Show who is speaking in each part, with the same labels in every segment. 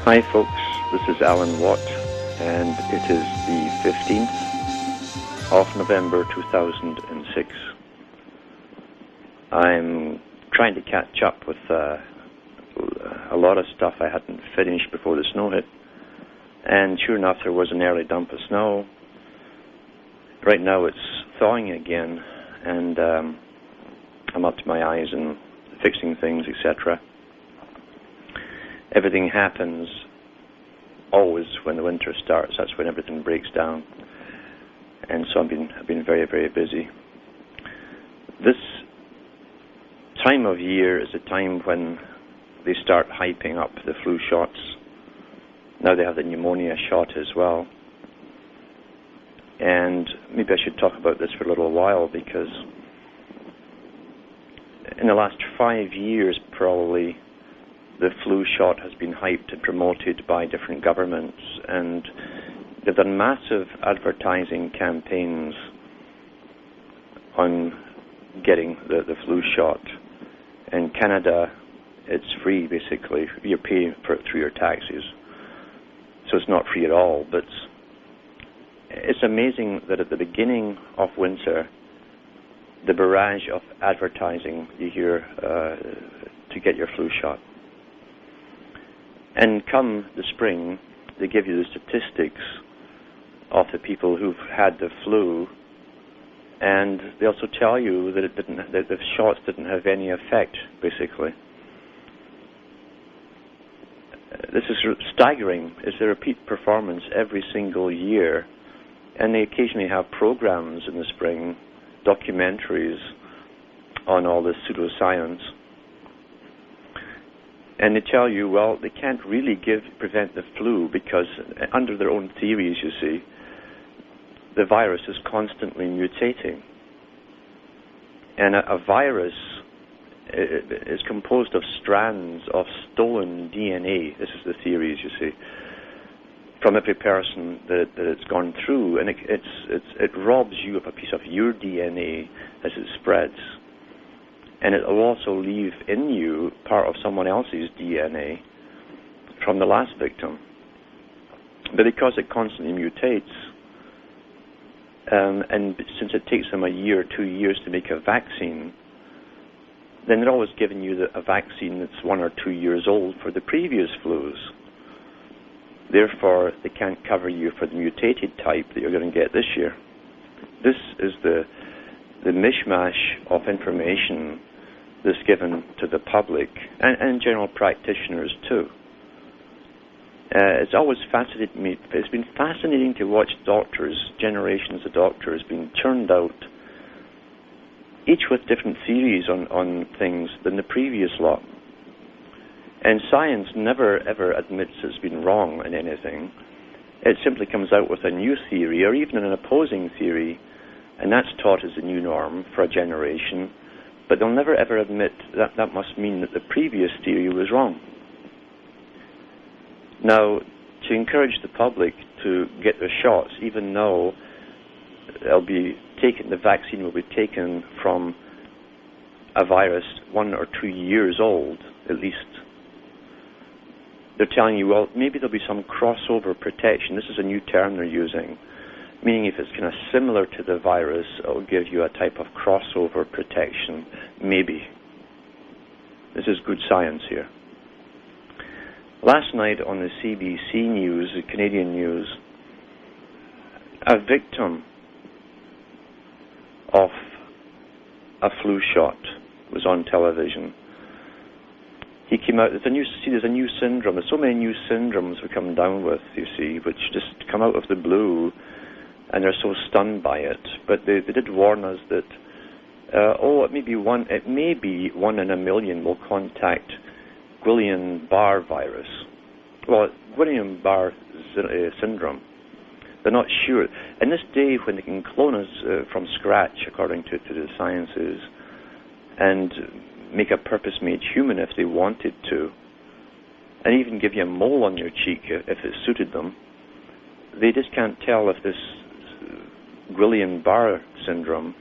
Speaker 1: Hi folks, this is Alan Watt, and it is the 15th of November 2006. I'm trying to catch up with a lot of stuff I hadn't finished before the snow hit, and sure enough there was an early dump of snow. Right now it's thawing again, and I'm up to my eyes in fixing things, etc. Everything happens always when the winter starts. That's when everything breaks down. And so I've been very, very busy. This time of year is a time when they start hyping up the flu shots. Now they have the pneumonia shot as well. And maybe I should talk about this for a little while, because in the last 5 years probably, the flu shot has been hyped and promoted by different governments, and they've done massive advertising campaigns on getting the flu shot. In Canada, it's free, basically. You're paying for it through your taxes. So it's not free at all, but it's amazing that at the beginning of winter, the barrage of advertising you hear to get your flu shot. And come the spring, they give you the statistics of the people who've had the flu, and they also tell you that that the shots didn't have any effect, basically. This is staggering. It's a repeat performance every single year, and they occasionally have programs in the spring, documentaries on all this pseudoscience. And they tell you, well, they can't really prevent the flu because under their own theories, you see, the virus is constantly mutating. And a virus is composed of strands of stolen DNA. This is the theories, you see, from every person that it's gone through. And it robs you of a piece of your DNA as it spreads. And it will also leave in you part of someone else's DNA from the last victim. But because it constantly mutates, and since it takes them a year or 2 years to make a vaccine, then they're always giving you a vaccine that's 1 or 2 years old for the previous flus. Therefore, they can't cover you for the mutated type that you're going to get this year. This is the mishmash of information that's given to the public and general practitioners too. It's always fascinated me. It's been fascinating to watch doctors, generations of doctors, being churned out, each with different theories on things than the previous lot. And science never ever admits it's been wrong in anything. It simply comes out with a new theory or even an opposing theory, and that's taught as a new norm for a generation. But they'll never ever admit that that must mean that the previous theory was wrong. Now, to encourage the public to get their shots, even though the vaccine will be taken from a virus 1 or 2 years old, at least, they're telling you, well, maybe there'll be some crossover protection. This is a new term they're using, meaning if it's kind of similar to the virus, it'll give you a type of crossover protection, maybe. This is good science here. Last night on the CBC News, the Canadian news, a victim of a flu shot was on television. He came out, there's a new syndrome. There's so many new syndromes we come down with, you see, which just come out of the blue, and they're so stunned by it. But they did warn us that, it may be 1 in a million will contact Guillain-Barré virus. Well, Guillain-Barré syndrome. They're not sure. In this day when they can clone us from scratch, according to the sciences, and make a purpose-made human if they wanted to, and even give you a mole on your cheek if it suited them, they just can't tell if this Guillain-Barré syndrome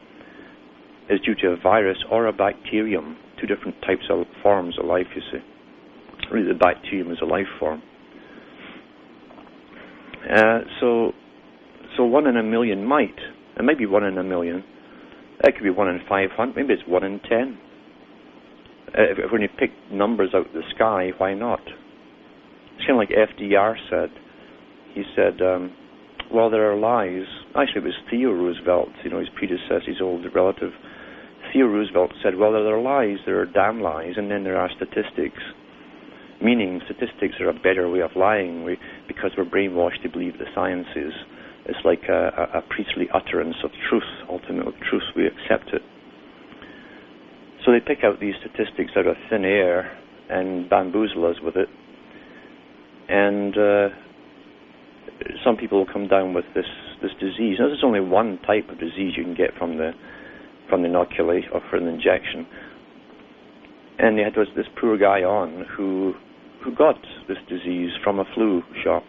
Speaker 1: is due to a virus or a bacterium, 2 different types of forms of life, you see. Really, the bacterium is a life form. So 1 in a million might, and maybe 1 in a million. That could be 1 in 500, maybe it's 1 in 10. When you pick numbers out of the sky, why not? It's kind of like FDR said. He said, well, there are lies. Actually, it was Theo Roosevelt, his predecessor, his old relative. Theo Roosevelt said, well, there are lies, there are damn lies, and then there are statistics. Meaning statistics are a better way of lying because we're brainwashed to believe the sciences. It's like a priestly utterance of truth, ultimate truth. We accept it. So they pick out these statistics out of thin air and bamboozle us with it. And some people will come down with this disease. Now, there's only one type of disease you can get from the inoculate or from the injection. And they had this poor guy on who got this disease from a flu shot.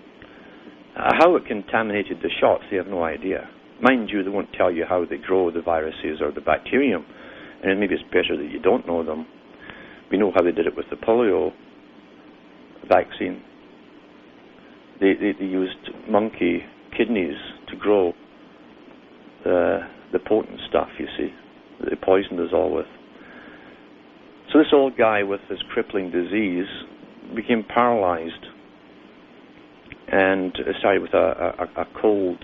Speaker 1: How it contaminated the shots, they have no idea. Mind you, they won't tell you how they grow the viruses or the bacterium, and maybe it's better that you don't know them. We know how they did it with the polio vaccine. They used monkey kidneys to grow the potent stuff, you see, that they poisoned us all with. So this old guy with this crippling disease became paralyzed and started with a cold,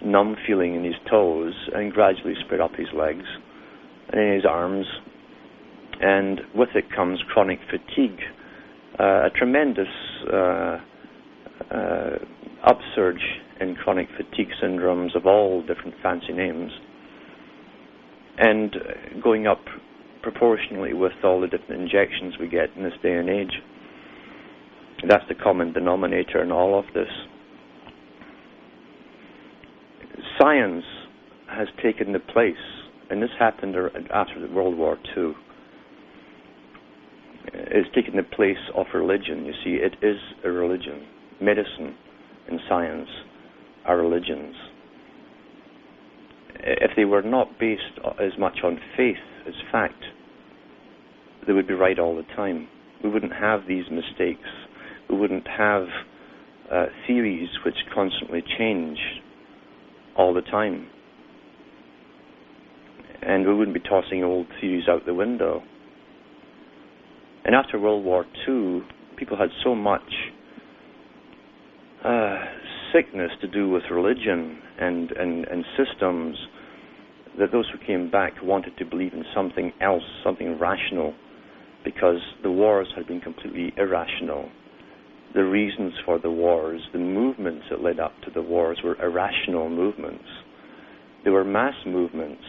Speaker 1: numb feeling in his toes and gradually spread up his legs and in his arms. And with it comes chronic fatigue, a tremendous upsurge in chronic fatigue syndromes of all different fancy names, and going up proportionally with all the different injections we get in this day and age. That's the common denominator in all of this. Science has taken the place, and this happened after World War II. It's taken the place of religion. You see, it is a religion. Medicine and science are religions. If they were not based as much on faith as fact, they would be right all the time. We wouldn't have these mistakes. We wouldn't have theories which constantly change all the time. And we wouldn't be tossing old theories out the window. And after World War II, people had so much sickness to do with religion and systems that those who came back wanted to believe in something else, something rational, because the wars had been completely irrational. The reasons for the wars, the movements that led up to the wars were irrational movements. They were mass movements.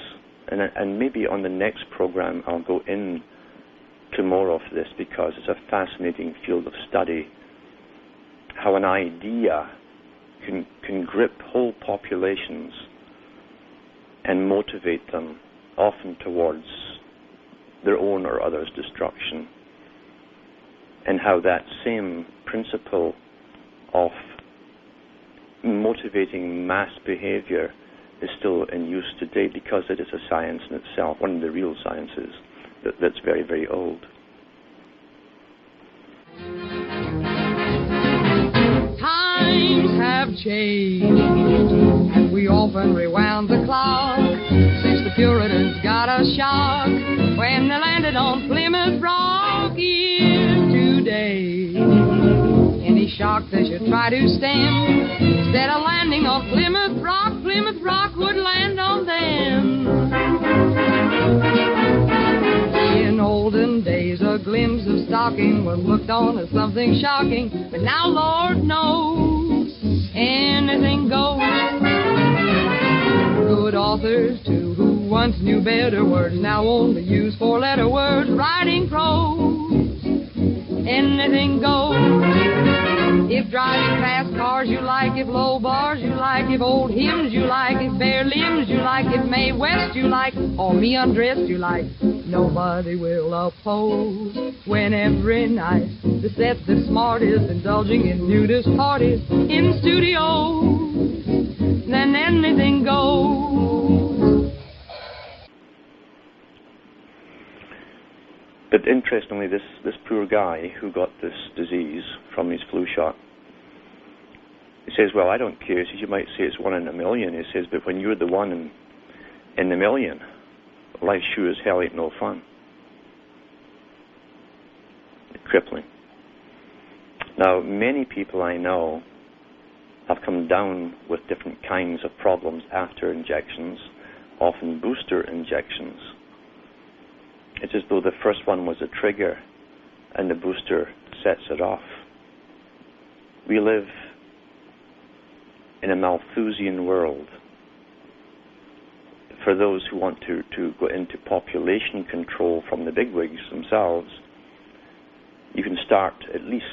Speaker 1: And maybe on the next program I'll go into more of this because it's a fascinating field of study. How an idea can grip whole populations and motivate them, often towards their own or others' destruction. And how that same principle of motivating mass behavior is still in use today because it is a science in itself, one of the real sciences that's very, very old.
Speaker 2: Times have changed, and we often rewound the clock since the Puritans got a shock when they landed on Plymouth Rock. Is today any shock they should try to stem? Instead of landing on Plymouth Rock would land on them. In olden days, a glimpse of stocking was looked on as something shocking, but now, Lord knows, anything goes. Good authors, too, who once knew better words, now only use four-letter words, writing prose. Anything goes. If driving fast cars you like, if low bars you like, if old hymns you like, if bare limbs you like, if Mae West you like, or me undressed you like, nobody will oppose. When every night the set the smartest, indulging in nudist parties in studios, then anything goes.
Speaker 1: But interestingly, this poor guy who got this disease from his flu shot, says, well, I don't care. He says, you might say it's 1 in a million. He says, but when you're the 1 in the million, life sure as hell ain't no fun. Crippling. Now, many people I know have come down with different kinds of problems after injections, often booster injections. It's as though the first one was a trigger and the booster sets it off. We live in a Malthusian world. For those who want to go into population control from the bigwigs themselves, you can start at least,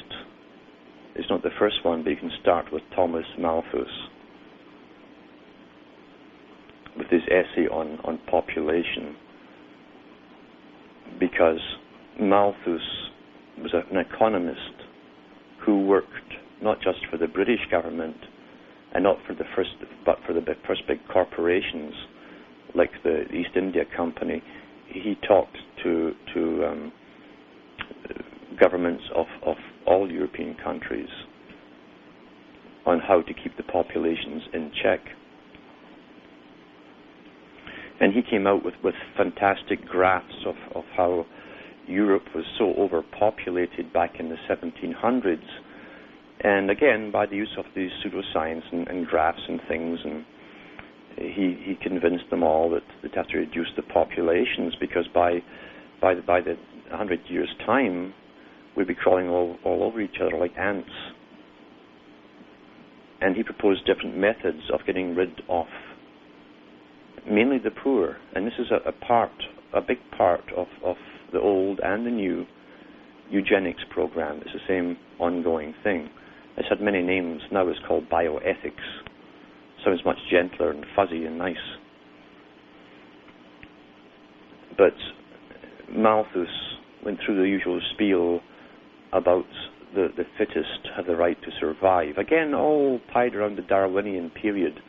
Speaker 1: it's not the first one, but you can start with Thomas Malthus, with his essay on population, because Malthus was an economist who worked not just for the British government, and not for the first, but for the first big corporations like the East India Company. He talked to governments of all European countries on how to keep the populations in check. And he came out with fantastic graphs of how Europe was so overpopulated back in the 1700s. And again, by the use of these pseudoscience and graphs and things, and he convinced them all that they'd have to reduce the populations, because by the 100 years' time, we'd be crawling all over each other like ants. And he proposed different methods of getting rid of mainly the poor. And this is a big part of the old and the new eugenics program. It's the same ongoing thing. It's had many names. Now it's called bioethics. Sounds much gentler and fuzzy and nice. But Malthus went through the usual spiel about the fittest have the right to survive. Again, all tied around the Darwinian period.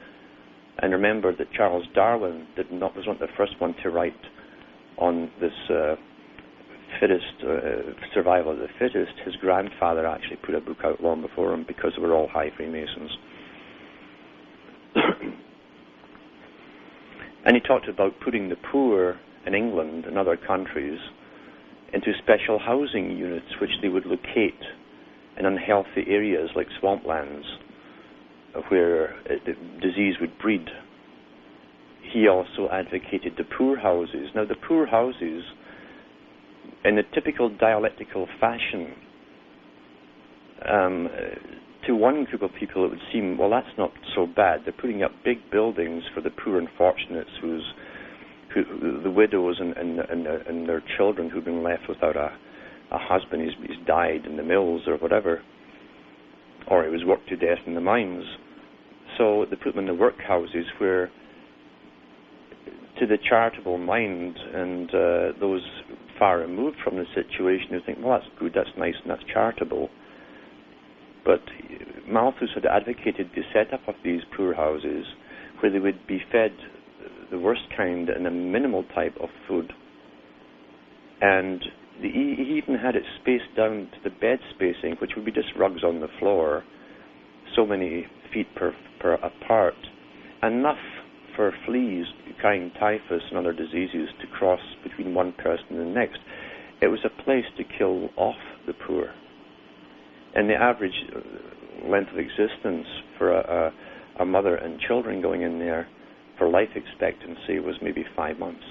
Speaker 1: And remember that Charles Darwin was not the first one to write on this survival of the fittest. His grandfather actually put a book out long before him, because they were all high Freemasons. And he talked about putting the poor in England and other countries into special housing units, which they would locate in unhealthy areas like swamplands, where disease would breed. He also advocated the poor houses. Now, the poor houses, in a typical dialectical fashion, to one group of people it would seem, well, that's not so bad. They're putting up big buildings for the poor unfortunates, the widows and their children who've been left without a husband. He's died in the mills or whatever, or he was worked to death in the mines. So they put them in the workhouses, where to the charitable mind and those far removed from the situation who think, well, that's good, that's nice, and that's charitable. But Malthus had advocated the setup of these poor houses where they would be fed the worst kind and a minimal type of food. And he even had it spaced down to the bed spacing, which would be just rugs on the floor, so many feet per apart, enough for fleas carrying typhus and other diseases to cross between one person and the next. It was a place to kill off the poor. And the average length of existence for a mother and children going in there for life expectancy was maybe 5 months.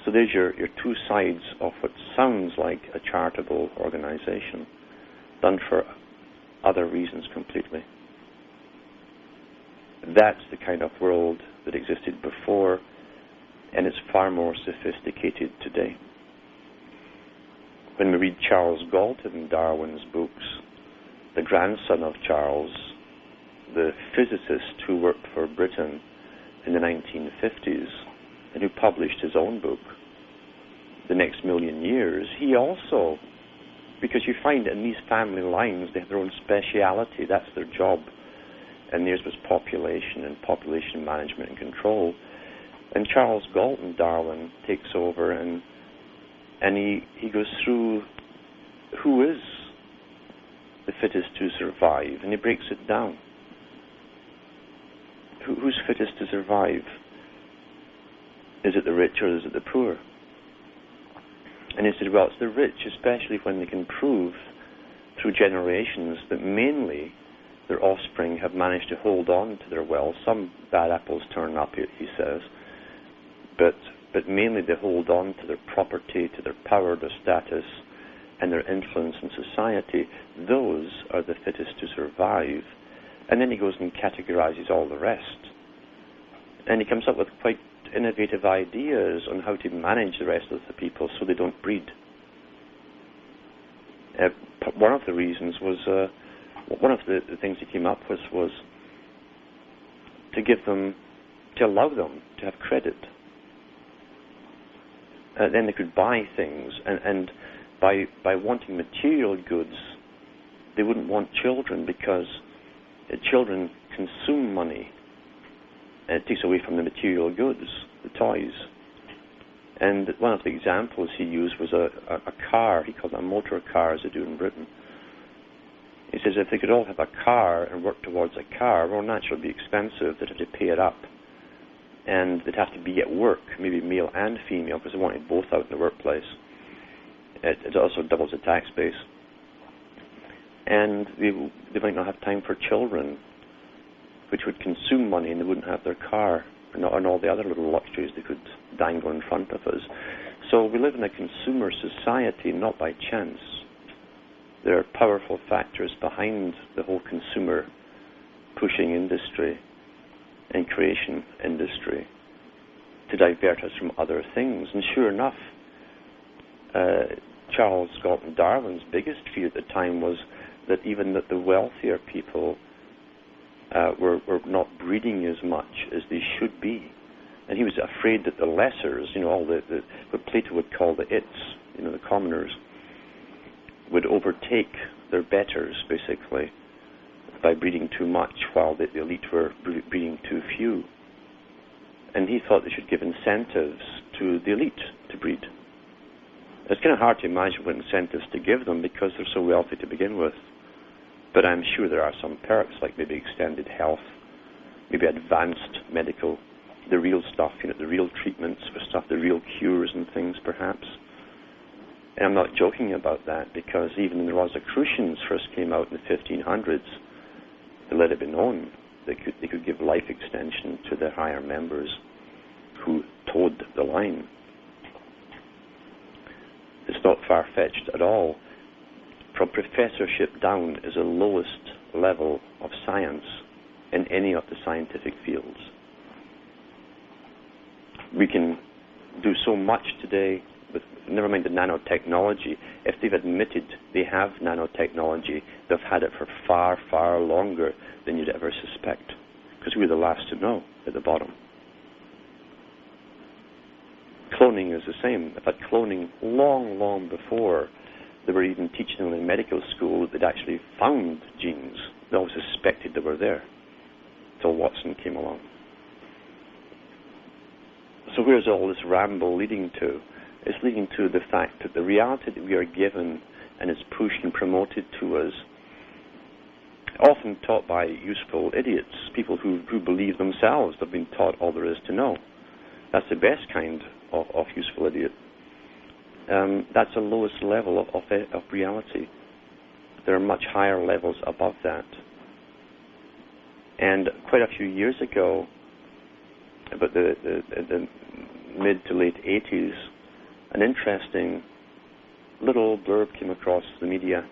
Speaker 1: So there's your two sides of what sounds like a charitable organization, done for other reasons completely. That's the kind of world that existed before, and it's far more sophisticated today. When we read Charles Galton, Darwin's books, the grandson of Charles, the physicist who worked for Britain in the 1950s and who published his own book, The Next Million Years, he also, because you find in these family lines, they have their own speciality, that's their job, and theirs was population and population management and control. And Charles Galton, Darwin, takes over and he goes through who is the fittest to survive, and he breaks it down. Who's fittest to survive? Is it the rich or is it the poor? And he said, well, it's the rich, especially when they can prove through generations that mainly their offspring have managed to hold on to their wealth. Some bad apples turn up, he says, but mainly they hold on to their property, to their power, their status, and their influence in society. Those are the fittest to survive. And then he goes and categorizes all the rest. And he comes up with quite innovative ideas on how to manage the rest of the people so they don't breed. One of the reasons was, one of the things he came up with was to allow them to have credit. Then they could buy things, and by wanting material goods, they wouldn't want children, because children consume money, and it takes away from the material goods, the toys. And one of the examples he used was a car. He called it a motor car, as they do in Britain. He says if they could all have a car and work towards a car, well, naturally it would be expensive. They'd have to pay it up. And they'd have to be at work, maybe male and female, because they wanted both out in the workplace. It also doubles the tax base. And they might not have time for children, which would consume money, and they wouldn't have their car and all the other little luxuries they could dangle in front of us. So we live in a consumer society, not by chance. There are powerful factors behind the whole consumer pushing industry and creation industry to divert us from other things. And sure enough, Charles Galton Darwin's biggest fear at the time was that even that the wealthier people were not breeding as much as they should be. And he was afraid that the lessers, all what Plato would call the its, the commoners, would overtake their betters, basically, by breeding too much, while the elite were breeding too few. And he thought they should give incentives to the elite to breed. It's kind of hard to imagine what incentives to give them, because they're so wealthy to begin with. But I'm sure there are some perks, like maybe extended health, maybe advanced medical, the real stuff, the real treatments for stuff, the real cures and things, perhaps. And I'm not joking about that, because even when the Rosicrucians first came out in the 1500s, they let it be known they could give life extension to their higher members who towed the line. It's not far-fetched at all. From professorship down is the lowest level of science in any of the scientific fields. We can do so much today with, never mind the nanotechnology. If they've admitted they have nanotechnology, they've had it for far, far longer than you'd ever suspect, because we're the last to know at the bottom. Cloning is the same. In fact, cloning long, long before they were even teaching them in medical school that they'd actually found genes. They always suspected they were there, until Watson came along. So where's all this ramble leading to? It's leading to the fact that the reality that we are given and is pushed and promoted to us, often taught by useful idiots, people who believe themselves they've been taught all there is to know. That's the best kind of useful idiot. That's the lowest level of reality. There are much higher levels above that. And quite a few years ago, about the mid to late 80s, an interesting little blurb came across the media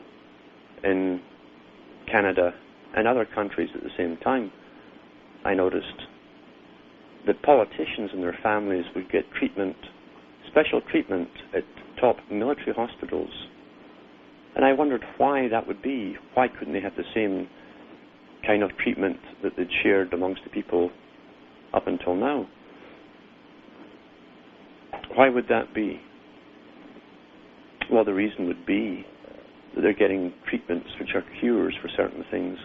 Speaker 1: in Canada and other countries at the same time. I noticed that politicians and their families would get treatment, special treatment at top military hospitals. And I wondered why that would be. Why couldn't they have the same kind of treatment that they'd shared amongst the people up until now? Why would that be? Well, the reason would be that they're getting treatments which are cures for certain things,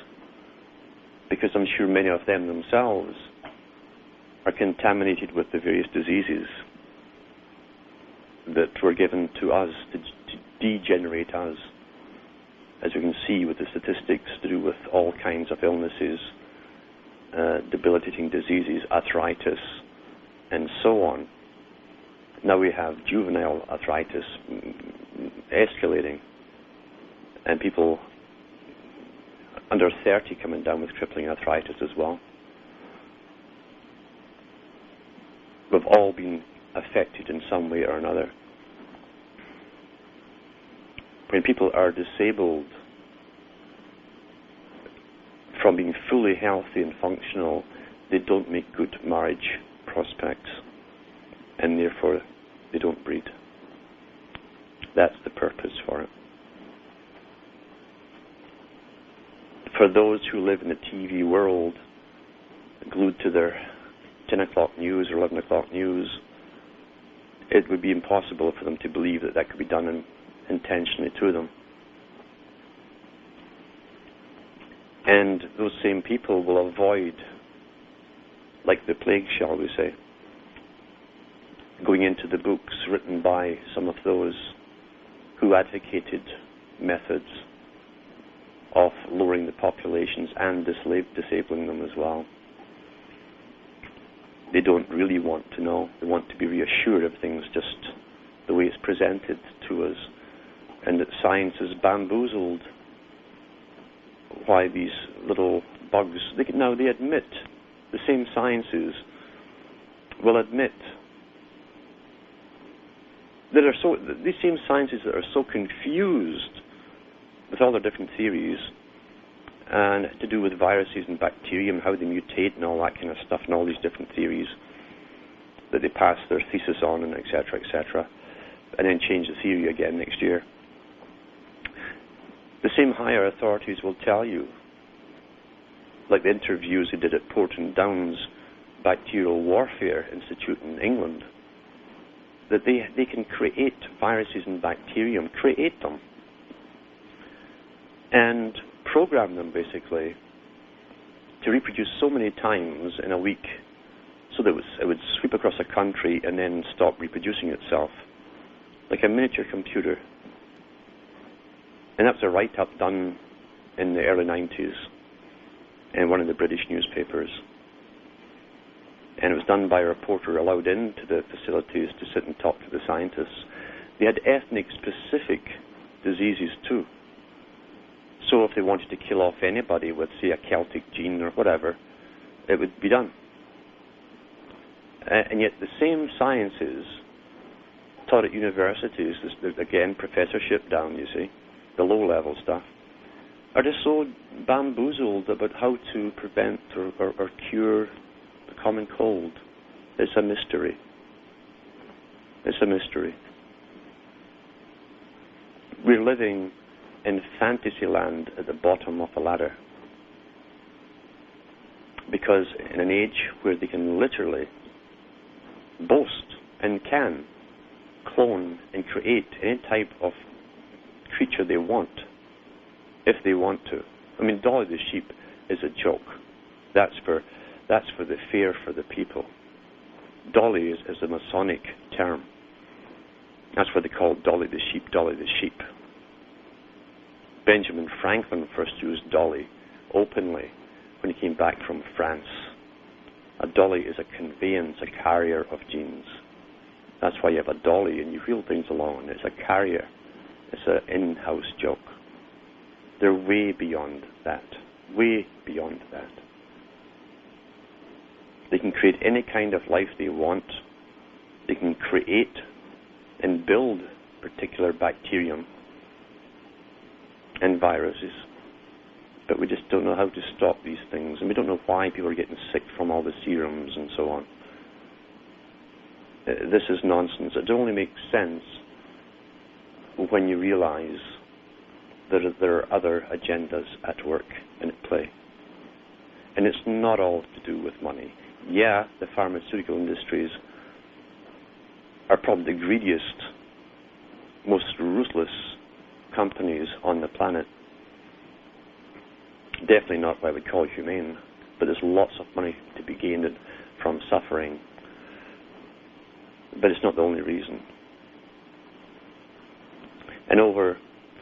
Speaker 1: because I'm sure many of them themselves are contaminated with the various diseases that were given to us to degenerate us. As we can see with the statistics to do with all kinds of illnesses, debilitating diseases, arthritis, and so on. Now we have juvenile arthritis escalating, and people under 30 coming down with crippling arthritis as well. We've all been affected in some way or another. When people are disabled from being fully healthy and functional, they don't make good marriage prospects, and therefore they don't breed. That's the purpose for it. For those who live in the TV world, glued to their 10 o'clock news or 11 o'clock news, it would be impossible for them to believe that that could be done intentionally to them. And those same people will avoid, like the plague, shall we say, going into the books written by some of those who advocated methods of lowering the populations and disabling them as well. They don't really want to know. They want to be reassured of things just the way it's presented to us, and that science is bamboozled. Why these little bugs? They admit, the same sciences will admit that these same sciences that are so confused with all their different theories, and to do with viruses and bacteria and how they mutate and all that kind of stuff, and all these different theories that they pass their thesis on, and etc., and then change the theory again next year. The same higher authorities will tell you, like the interviews they did at Porton Down's Bacterial Warfare Institute in England, that they can create viruses and bacterium, create them, and program them basically to reproduce so many times in a week so that it would sweep across a country and then stop reproducing itself, like a miniature computer. And that was a write-up done in the early 90s in one of the British newspapers. And it was done by a reporter allowed into the facilities to sit and talk to the scientists. They had ethnic-specific diseases too. So if they wanted to kill off anybody with, say, a Celtic gene or whatever, it would be done. And yet the same sciences taught at universities, again, professorship down, you see, the low-level stuff, are just so bamboozled about how to prevent or cure the common cold. It's a mystery. It's a mystery. We're living in fantasy land at the bottom of the ladder, because in an age where they can literally boast and can clone and create any type of creature they want, if they want to. I mean, Dolly the sheep is a joke. That's for the fear for the people. Dolly is a Masonic term. That's what they call Dolly the sheep, Dolly the sheep. Benjamin Franklin first used Dolly openly when he came back from France. A dolly is a conveyance, a carrier of genes. That's why you have a dolly and you wheel things along. It's a carrier. It's an in-house joke. They're way beyond that. Way beyond that. They can create any kind of life they want. They can create and build particular bacterium and viruses. But we just don't know how to stop these things, and we don't know why people are getting sick from all the serums and so on. This is nonsense. It only makes sense when you realize that there are other agendas at work and at play. And it's not all to do with money. Yeah, the pharmaceutical industries are probably the greediest, most ruthless companies on the planet. Definitely not what I would call humane, but there's lots of money to be gained from suffering. But it's not the only reason. And over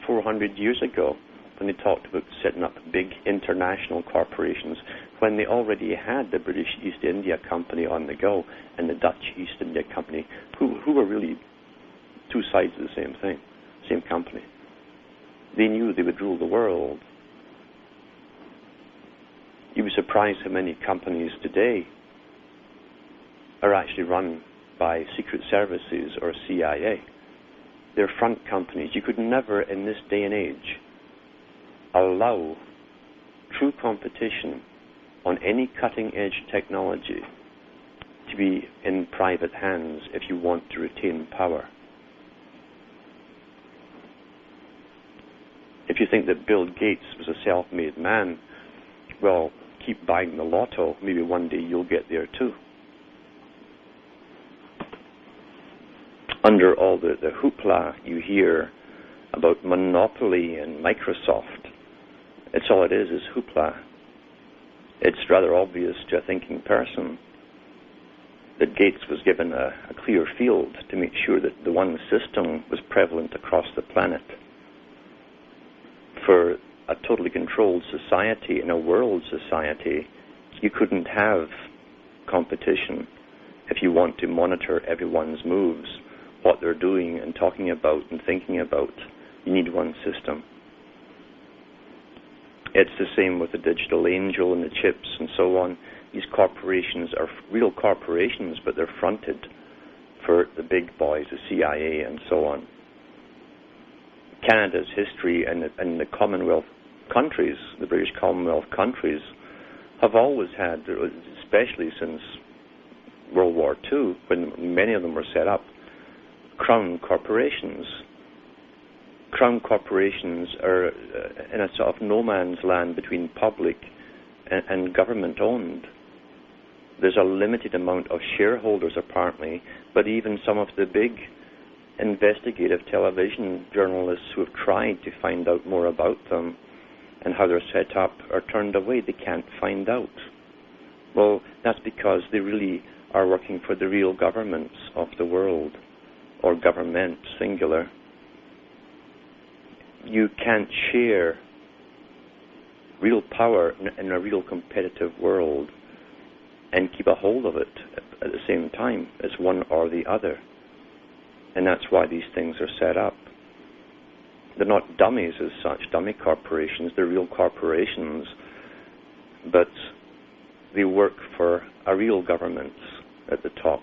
Speaker 1: 400 years ago, when they talked about setting up big international corporations, when they already had the British East India Company on the go and the Dutch East India Company, who were really two sides of the same thing, same company. They knew they would rule the world. You'd be surprised how many companies today are actually run by secret services or CIA. They're front companies. You could never, in this day and age, allow true competition on any cutting-edge technology to be in private hands if you want to retain power. If you think that Bill Gates was a self-made man, well, keep buying the lotto. Maybe one day you'll get there too. Under all the hoopla you hear about Monopoly and Microsoft, it's all it is hoopla. It's rather obvious to a thinking person that Gates was given a clear field to make sure that the one system was prevalent across the planet. For a totally controlled society, in a world society, you couldn't have competition if you want to monitor everyone's moves, what they're doing and talking about and thinking about. You need one system. It's the same with the digital angel and the chips and so on. These corporations are real corporations, but they're fronted for the big boys, the CIA and so on. Canada's history and the Commonwealth countries, the British Commonwealth countries, have always had, especially since World War II, when many of them were set up, crown corporations. Crown corporations are in a sort of no man's land between public and government owned. There's a limited amount of shareholders apparently, but even some of the big investigative television journalists who have tried to find out more about them and how they're set up are turned away. They can't find out. Well, that's because they really are working for the real governments of the world, or government, singular. You can't share real power in a real competitive world and keep a hold of it at the same time as one or the other. And that's why these things are set up. They're not dummies as such, dummy corporations. They're real corporations, but they work for a real government at the top.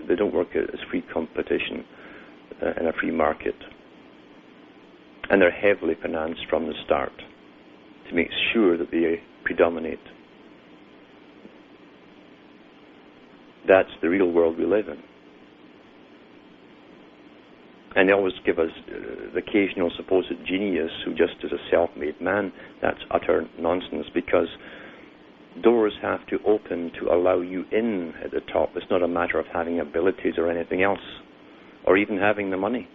Speaker 1: They don't work as free competition in a free market. And they're heavily financed from the start to make sure that they predominate. That's the real world we live in. And they always give us the occasional supposed genius who just is a self-made man. That's utter nonsense, because doors have to open to allow you in at the top. It's not a matter of having abilities or anything else, or even having the money.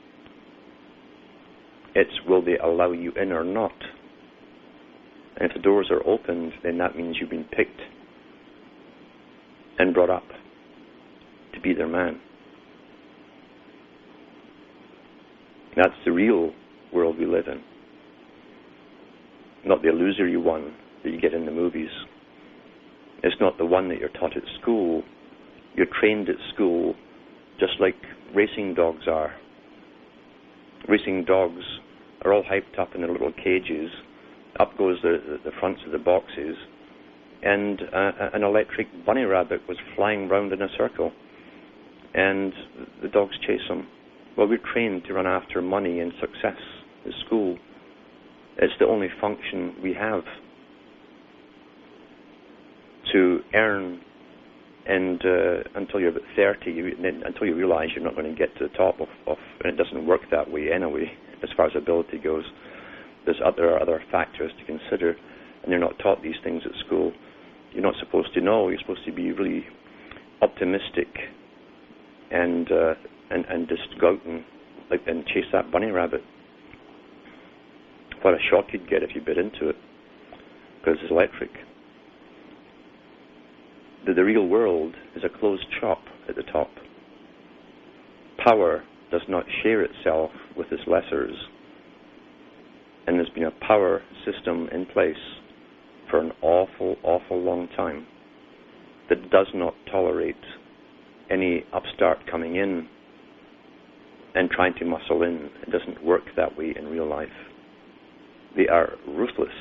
Speaker 1: It's will they allow you in or not. And if the doors are opened, then that means you've been picked and brought up to be their man. That's the real world we live in, not the illusory one that you get in the movies. It's not the one that you're taught at school. You're trained at school just like racing dogs are. Racing dogs are all hyped up in their little cages. Up goes the fronts of the boxes, and an electric bunny rabbit was flying round in a circle, and the dogs chase them. Well, we're trained to run after money and success at school. It's the only function we have to earn, and until you're about 30, until you realize you're not going to get to the top of, and it doesn't work that way anyway, as far as ability goes. There are other factors to consider, and you're not taught these things at school. You're not supposed to know. You're supposed to be really optimistic and just go out and chase that bunny rabbit. What a shock you'd get if you bit into it, because it's electric. The real world is a closed shop at the top. Power does not share itself with its lessers, and there's been a power system in place for an awful, awful long time that does not tolerate any upstart coming in and trying to muscle in. It doesn't work that way in real life. They are ruthless,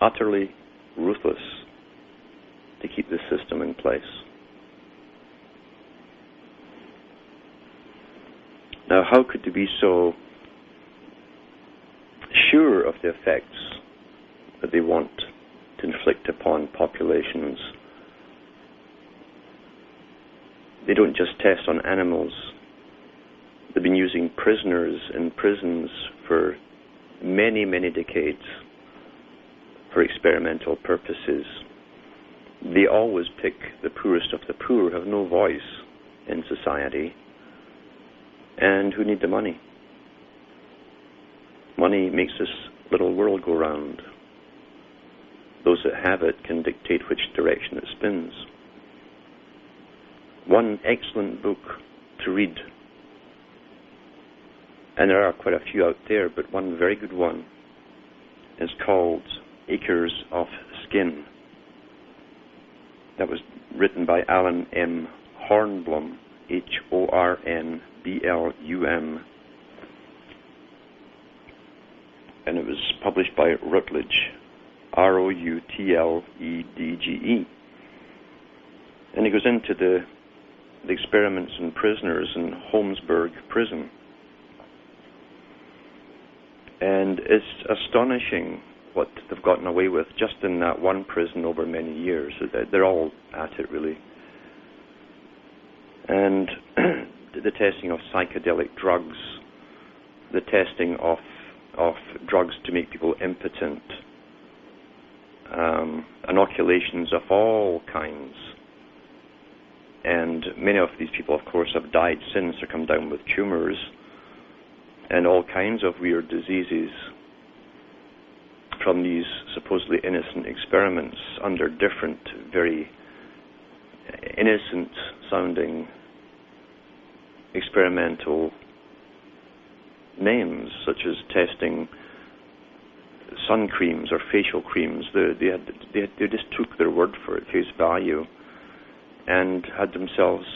Speaker 1: utterly ruthless, to keep the system in place. Now, how could they be so sure of the effects that they want to inflict upon populations? They don't just test on animals. They've been using prisoners in prisons for many, many decades for experimental purposes. They always pick the poorest of the poor, who have no voice in society, and who need the money. Money makes this little world go round. Those that have it can dictate which direction it spins. One excellent book to read, and there are quite a few out there, but one very good one is called Acres of Skin. That was written by Alan M. Hornblum, Hornblum, and it was published by Routledge, Routledge. And he goes into the experiments in prisoners in Holmesburg prison. And it's astonishing what they've gotten away with just in that one prison over many years. They're all at it, really. And the testing of psychedelic drugs, the testing of drugs to make people impotent, inoculations of all kinds. And many of these people, of course, have died since or come down with tumors and all kinds of weird diseases from these supposedly innocent experiments under different, very innocent-sounding experimental names, such as testing sun creams or facial creams. They just took their word for it, face value, and had themselves,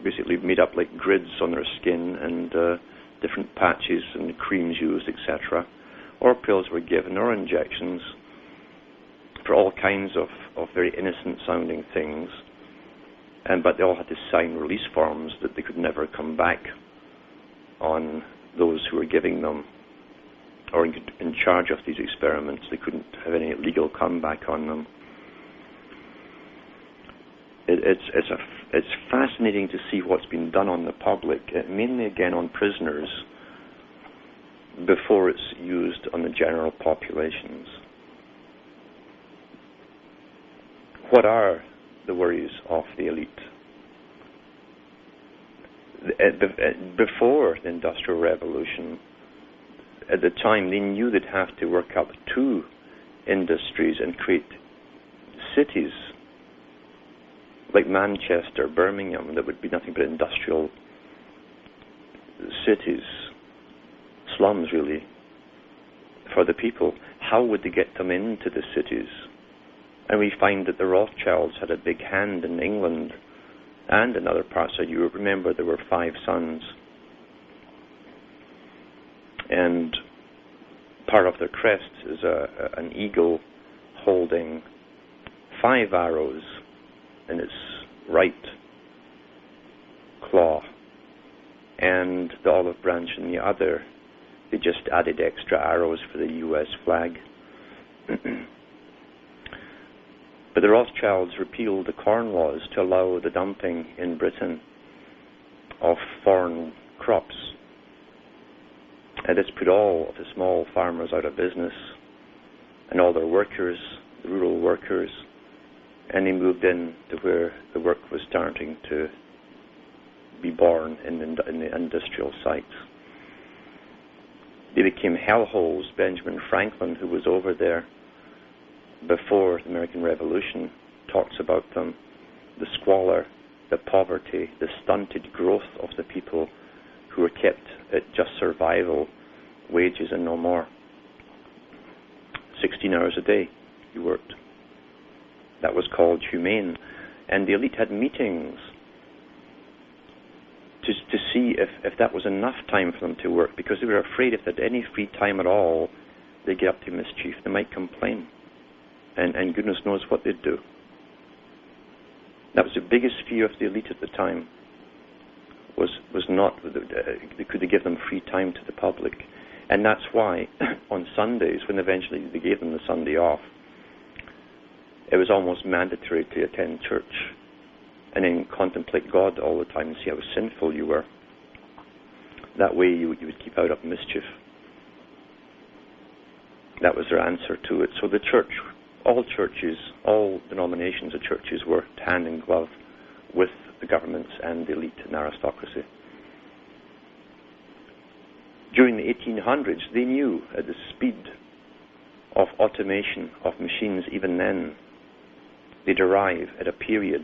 Speaker 1: basically made up like grids on their skin and different patches and creams used, etc. Or pills were given, or injections for all kinds of very innocent-sounding things. But they all had to sign release forms that they could never come back on those who were giving them or in charge of these experiments. They couldn't have any legal comeback on them. It's fascinating to see what's been done on the public, mainly again on prisoners, before it's used on the general populations. What are the worries of the elite? Before the Industrial Revolution, at the time, they knew they'd have to work up two industries and create cities like Manchester, Birmingham, that would be nothing but industrial cities, slums really, for the people. How would they get them into the cities? And we find that the Rothschilds had a big hand in England and in other parts of Europe. Remember, there were 5 sons. And part of their crest is an eagle holding 5 arrows in its right claw, and the olive branch in the other. They just added extra arrows for the US flag. But the Rothschilds repealed the Corn Laws to allow the dumping in Britain of foreign crops. And this put all of the small farmers out of business and all their workers, the rural workers, and they moved in to where the work was starting to be born in the industrial sites. They became hellholes. Benjamin Franklin, who was over there before the American Revolution, talks about them. The squalor, the poverty, the stunted growth of the people who were kept at just survival wages and no more. 16 hours a day you worked. That was called humane. And the elite had meetings to see if that was enough time for them to work, because they were afraid if they had any free time at all, they'd get up to mischief. They might complain. And goodness knows what they'd do. That was the biggest fear of the elite at the time, was not could they give them free time to the public. And that's why on Sundays, when eventually they gave them the Sunday off, it was almost mandatory to attend church and then contemplate God all the time and see how sinful you were. That way you would keep out of mischief. That was their answer to it. So the church, all churches, all denominations of churches worked hand in glove with the governments and the elite and aristocracy. During the 1800s, they knew at the speed of automation of machines, even then, they'd arrive at a period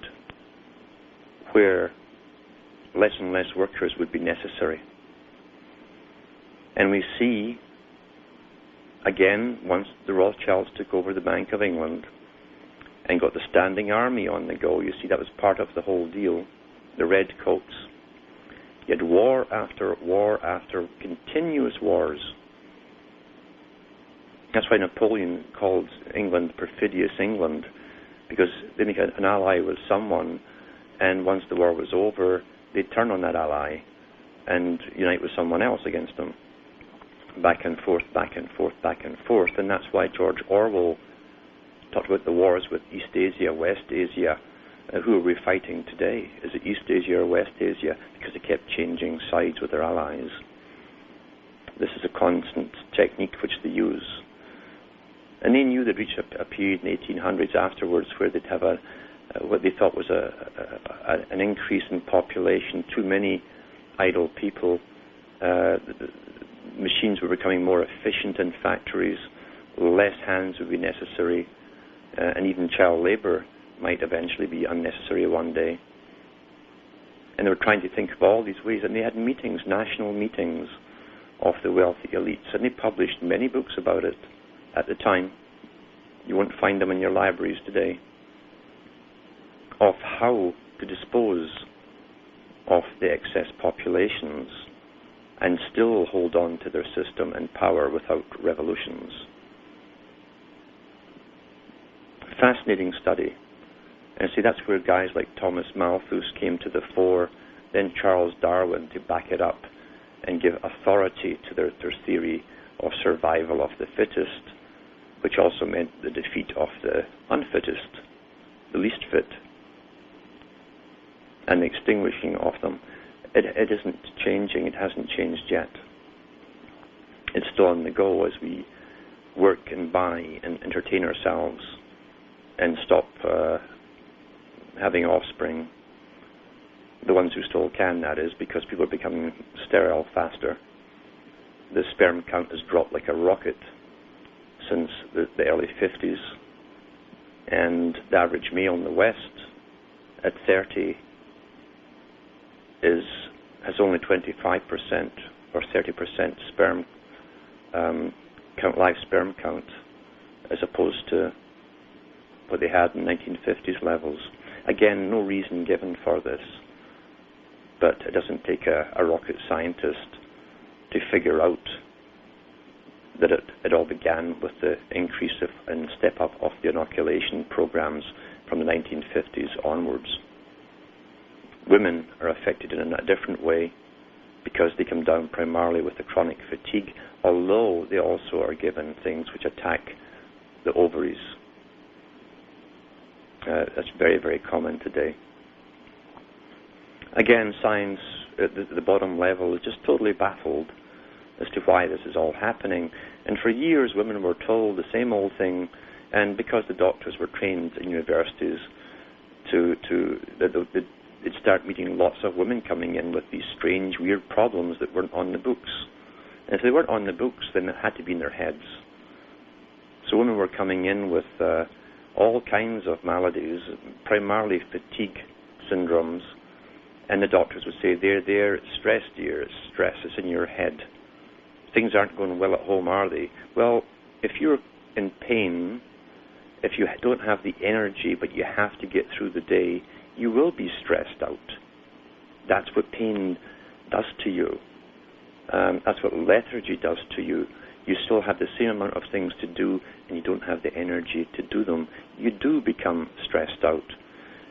Speaker 1: where less and less workers would be necessary. And we see, again, once the Rothschilds took over the Bank of England and got the standing army on the go, you see that was part of the whole deal, the red coats. You had war after continuous wars. That's why Napoleon called England perfidious England, because then he had an ally with someone, and once the war was over, they'd turn on that ally and unite with someone else against them. Back and forth, back and forth, back and forth. And that's why George Orwell talked about the wars with East Asia, West Asia. Who are we fighting today? Is it East Asia or West Asia? Because they kept changing sides with their allies. This is a constant technique which they use. And they knew they'd reach a period in the 1800s afterwards where they'd have what they thought was an increase in population, too many idle people. The machines were becoming more efficient in factories, less hands would be necessary, and even child labor might eventually be unnecessary one day. And they were trying to think of all these ways, and they had meetings, national meetings of the wealthy elites, and they published many books about it at the time. You won't find them in your libraries today, of how to dispose of the excess populations and still hold on to their system and power without revolutions. Fascinating study. And see, that's where guys like Thomas Malthus came to the fore, then Charles Darwin to back it up and give authority to their theory of survival of the fittest, which also meant the defeat of the unfittest, the least fit, and the extinguishing of them. It isn't changing. It hasn't changed yet. It's still on the go as we work and buy and entertain ourselves and stop having offspring. The ones who still can, that is, because people are becoming sterile faster. The sperm count has dropped like a rocket since the early 50s. And the average male in the West at 30 has only 25% or 30% sperm count, live sperm count, as opposed to what they had in 1950s levels. Again, no reason given for this, but it doesn't take a rocket scientist to figure out that it all began with the increase and step up of the inoculation programs from the 1950s onwards. Women are affected in a different way because they come down primarily with the chronic fatigue, although they also are given things which attack the ovaries. That's very, very common today. Again, science at the bottom level is just totally baffled as to why this is all happening. And for years, women were told the same old thing, and because the doctors were trained in universities they'd start meeting lots of women coming in with these strange, weird problems that weren't on the books. And if they weren't on the books, then it had to be in their heads. So women were coming in with all kinds of maladies, primarily fatigue syndromes, and the doctors would say, there, it's stress, dear, it's stress, it's in your head. things aren't going well at home, are they? Well, if you're in pain, if you don't have the energy, but you have to get through the day, you will be stressed out. That's what pain does to you. That's what lethargy does to you. You still have the same amount of things to do, and you don't have the energy to do them. You do become stressed out.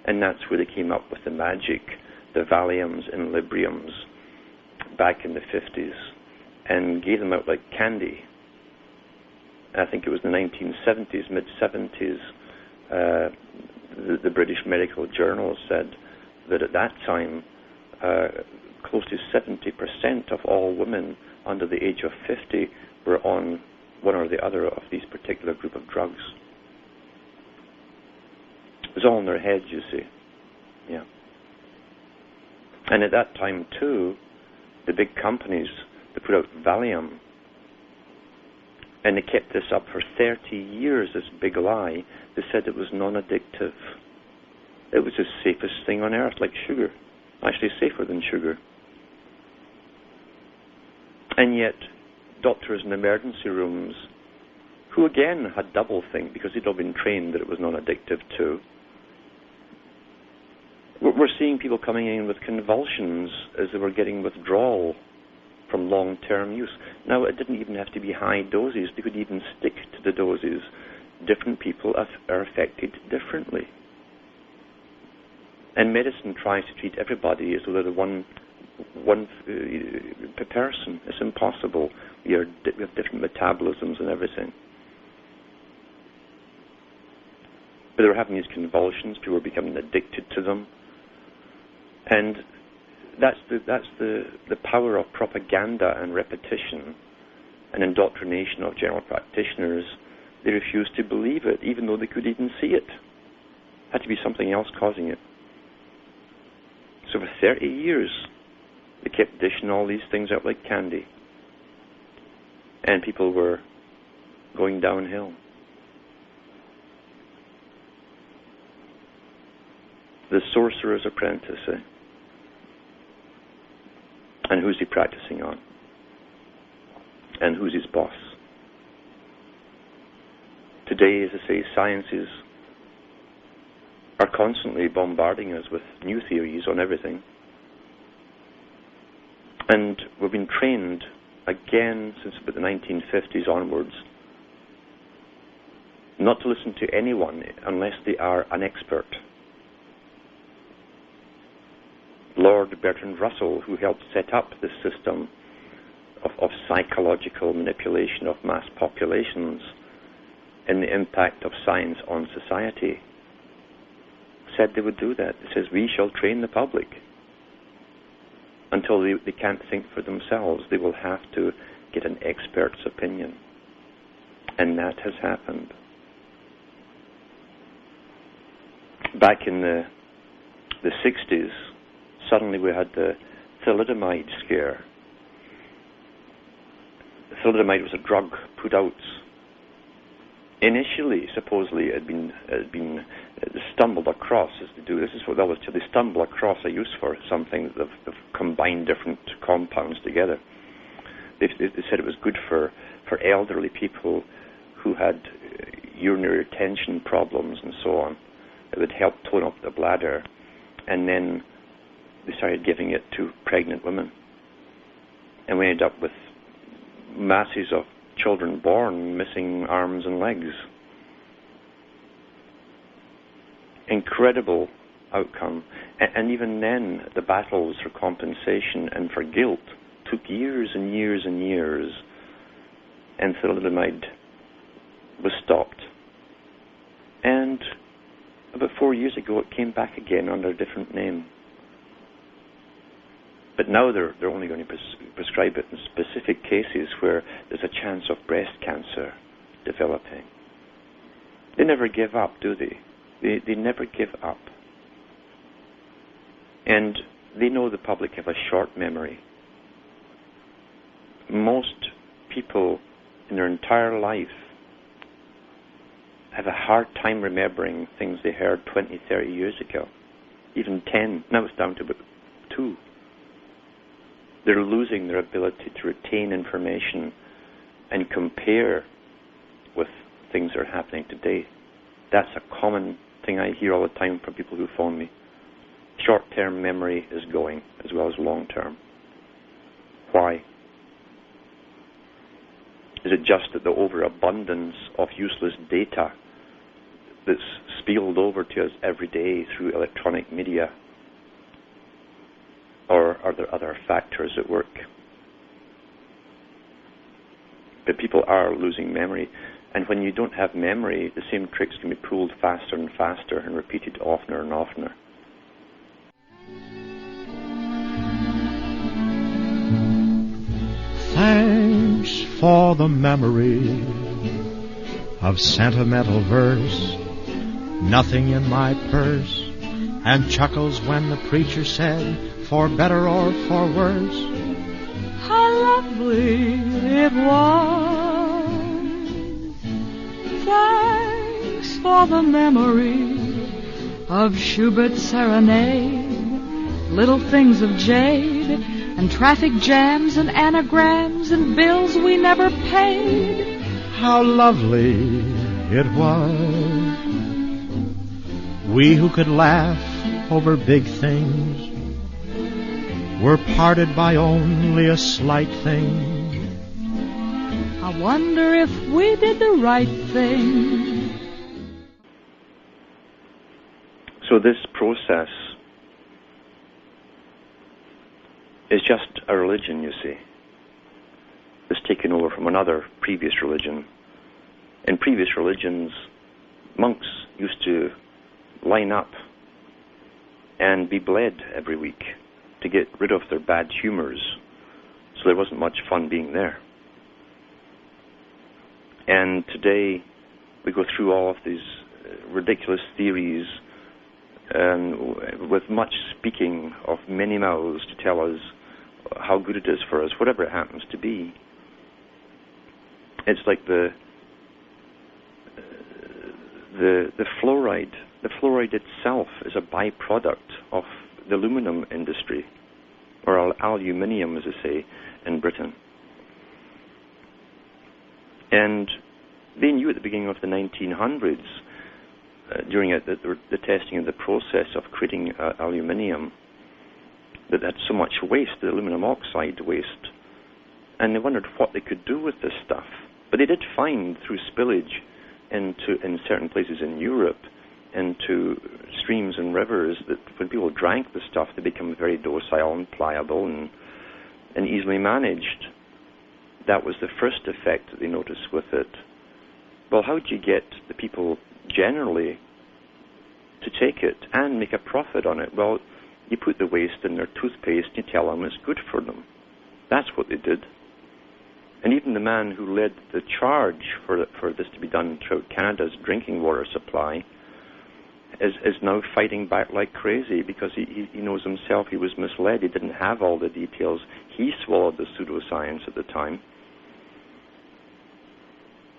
Speaker 1: And that's where they came up with the magic, the Valiums and Libriums back in the 50s, and gave them out like candy. I think it was the 1970s, mid-70s, the British Medical Journal said that at that time, close to 70% of all women under the age of 50 were on one or the other of these particular group of drugs. It was all in their heads, you see. Yeah. And at that time, too, the big companies, they put out Valium, and they kept this up for 30 years, this big lie. They said it was non-addictive. It was the safest thing on earth, like sugar. Actually safer than sugar. And yet, doctors in emergency rooms, who again had double think, because they'd all been trained that it was non-addictive too, we're seeing people coming in with convulsions as they were getting withdrawal from long-term use. Now, it didn't even have to be high doses. They could even stick to the doses. Different people are affected differently. And medicine tries to treat everybody as though they're one per person. It's impossible. We have different metabolisms and everything. But they were having these convulsions. People were becoming addicted to them. And that's the power of propaganda and repetition and indoctrination of general practitioners. They refused to believe it, even though they could even see it. It had to be something else causing it. So for 30 years, they kept dishing all these things out like candy. And people were going downhill. The sorcerer's apprentice, eh? And who's he practicing on? And who's his boss? Today, as I say, sciences are constantly bombarding us with new theories on everything. And we've been trained, again, since about the 1950s onwards, not to listen to anyone unless they are an expert. Lord Bertrand Russell, who helped set up this system of psychological manipulation of mass populations and the impact of science on society, said they would do that. It says, we shall train the public. Until they can't think for themselves, they will have to get an expert's opinion. And that has happened. Back in the 60s, suddenly we had the thalidomide scare. Thalidomide was a drug put out. Initially, supposedly, it had been stumbled across, as they do. This is what they stumble across a use for something that they've combined different compounds together. They said it was good for elderly people who had urinary retention problems and so on. It would help tone up the bladder. And then they started giving it to pregnant women. And we ended up with masses of children born missing arms and legs. Incredible outcome. And even then, the battles for compensation and for guilt took years and years and years. And thalidomide was stopped. And about 4 years ago, it came back again under a different name. But now they're only going to prescribe it in specific cases where there's a chance of breast cancer developing. They never give up, do they? They never give up. And they know the public have a short memory. Most people in their entire life have a hard time remembering things they heard 20, 30 years ago. Even 10. Now it's down to about 2. They're losing their ability to retain information and compare with things that are happening today. That's a common thing I hear all the time from people who phone me. Short-term memory is going as well as long-term. Why? Is it just that the overabundance of useless data that's spilled over to us every day through electronic media? Or are there other factors at work? But people are losing memory. And when you don't have memory, the same tricks can be pulled faster and faster and repeated oftener and oftener.
Speaker 3: Thanks for the memory of sentimental verse, nothing in my purse, and chuckles when the preacher said, for better or for worse. How lovely it was. Thanks for the memory of Schubert's serenade, little things of jade, and traffic jams and anagrams and bills we never paid. How lovely it was. We who could laugh over big things were parted by only a slight thing. I wonder if we did the right thing.
Speaker 1: So this process is just a religion, you see. It's taken over from another previous religion. In previous religions, monks used to line up and be bled every week to get rid of their bad humors, so there wasn't much fun being there. And today we go through all of these ridiculous theories with much speaking of many mouths to tell us how good it is for us, whatever it happens to be. It's like the fluoride. The fluoride itself is a byproduct of the aluminum industry, or aluminium, as they say in Britain. And they knew at the beginning of the 1900s, during the testing of the process of creating aluminium, that had so much waste, the aluminum oxide waste, and they wondered what they could do with this stuff. But they did find through spillage in certain places in Europe, into streams and rivers, that when people drank the stuff, they become very docile and pliable and easily managed. That was the first effect that they noticed with it. Well, how do you get the people generally to take it and make a profit on it? Well, you put the waste in their toothpaste and you tell them it's good for them. That's what they did. And even the man who led the charge for this to be done throughout Canada's drinking water supply is now fighting back like crazy, because he knows himself he was misled. He didn't have all the details. He swallowed the pseudoscience at the time.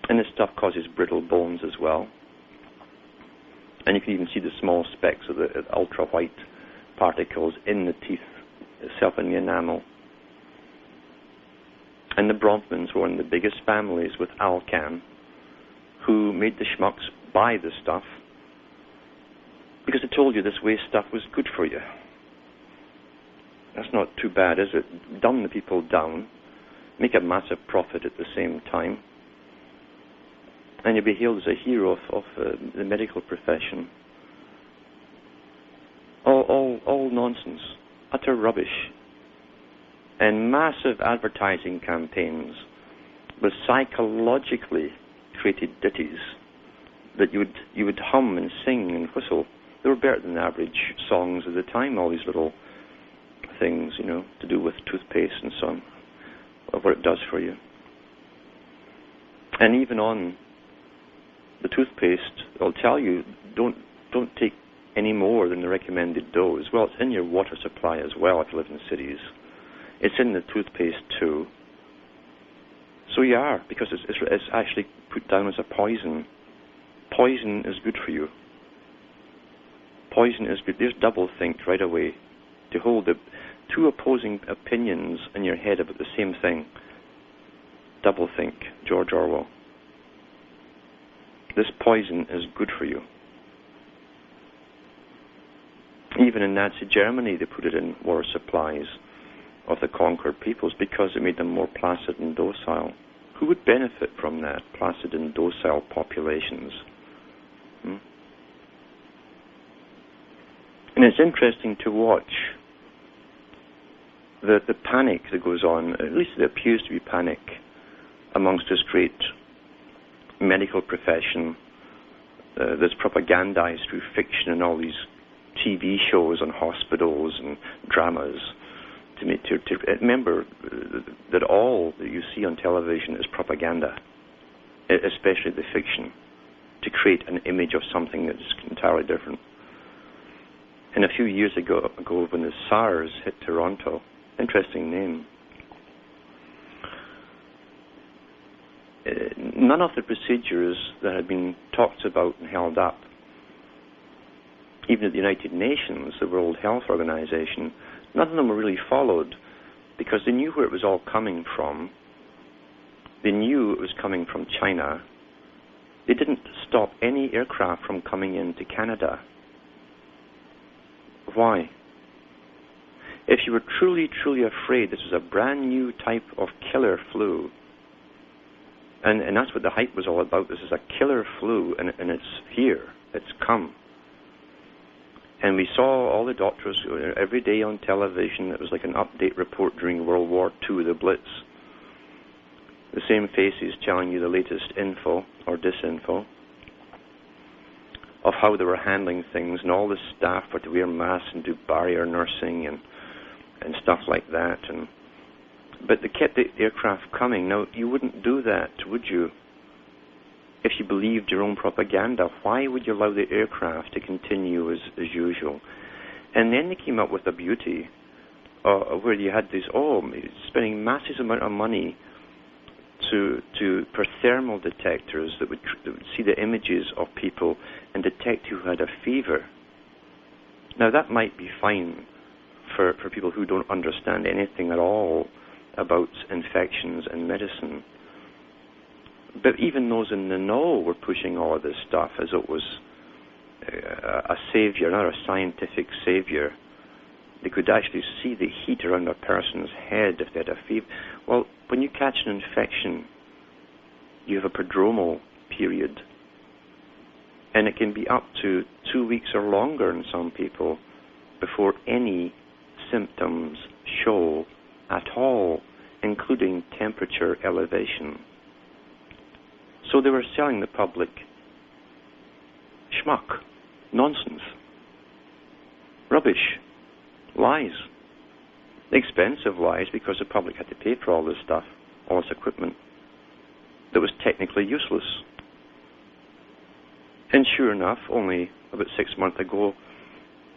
Speaker 1: And this stuff causes brittle bones as well. And you can even see the small specks of the ultra-white particles in the teeth itself, in the enamel. And the Bronfmans were one of the biggest families with Alcan, who made the schmucks buy this stuff, because they told you this waste stuff was good for you. That's not too bad, is it? Dumb the people down, make a massive profit at the same time, and you'll be hailed as a hero of the medical profession. All nonsense, utter rubbish, and massive advertising campaigns with psychologically created ditties that you would hum and sing and whistle. They were better than average songs of the time, all these little things, to do with toothpaste and so on, of what it does for you. And even on the toothpaste, they'll tell you, don't take any more than the recommended dose. Well, it's in your water supply as well if you live in cities. It's in the toothpaste too. So you are, because it's actually put down as a poison. Poison is good for you. Poison is good. There's double think right away. To hold two opposing opinions in your head about the same thing. Doublethink, George Orwell. This poison is good for you. Even in Nazi Germany, they put it in war supplies of the conquered peoples because it made them more placid and docile. Who would benefit from that, placid and docile populations? And it's interesting to watch the panic that goes on, at least there appears to be panic amongst this great medical profession that's propagandized through fiction and all these TV shows on hospitals and dramas. To remember that all that you see on television is propaganda, especially the fiction, to create an image of something that's entirely different. And a few years ago when the SARS hit Toronto, interesting name, none of the procedures that had been talked about and held up, even at the United Nations, the World Health Organization, none of them were really followed because they knew where it was all coming from. They knew it was coming from China. They didn't stop any aircraft from coming into Canada. Why? If you were truly, truly afraid this was a brand new type of killer flu, and that's what the hype was all about, this is a killer flu, and it's here, it's come. And we saw all the doctors every day on television. It was like an update report during World War II, the Blitz. The same faces telling you the latest info or disinfo of how they were handling things, and all the staff were to wear masks and do barrier nursing and stuff like that. But they kept the aircraft coming. Now, you wouldn't do that, would you? If you believed your own propaganda, why would you allow the aircraft to continue as usual? And then they came up with a beauty where you had these, spending massive amount of money for thermal detectors that would see the images of people and detect who had a fever. Now that might be fine for people who don't understand anything at all about infections and medicine. But even those in the know were pushing all of this stuff as it was a savior, not a scientific savior. They could actually see the heat around a person's head if they had a fever. Well, when you catch an infection, you have a prodromal period. And it can be up to 2 weeks or longer in some people before any symptoms show at all, including temperature elevation. So they were selling the public schmuck, nonsense, rubbish, lies, expensive lies, because the public had to pay for all this stuff, all this equipment that was technically useless. And sure enough, only about 6 months ago,